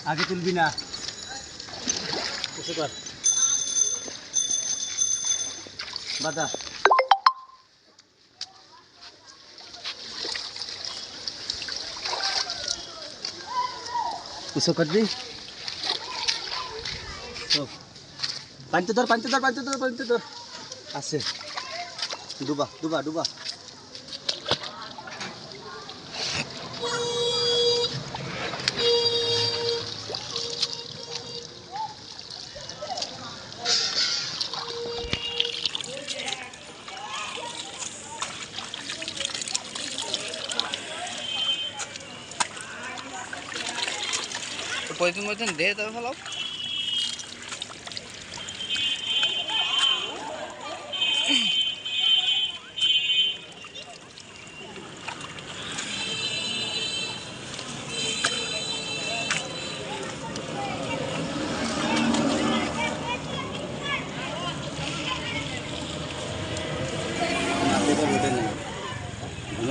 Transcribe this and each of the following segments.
আগে তুলবি না কর বাদা উঁচু করবি পানিতে ধর আছে ডুবা ডুবা ডুবা পলিথিন দে তবে ফেলাও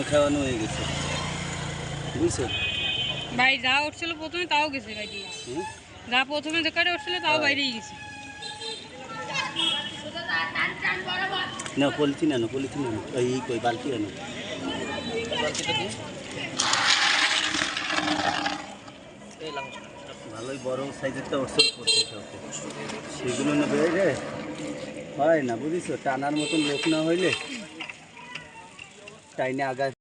খাওয়ানো হয়ে গেছে বুঝছো ভাই যা উঠছিল প্রথমে তাও গেছে ভাই যা প্রথমে যেখানে উঠছিল তাও বাইরেই গেছে না পলিথিন আনো এই কই বালতি আনো ভালোই বড় সাইজেরটা উঠছিল সেগুলো না বেড়ে হয় না বুঝিস টানার মতন লোক না হইলে টাইনে আগায়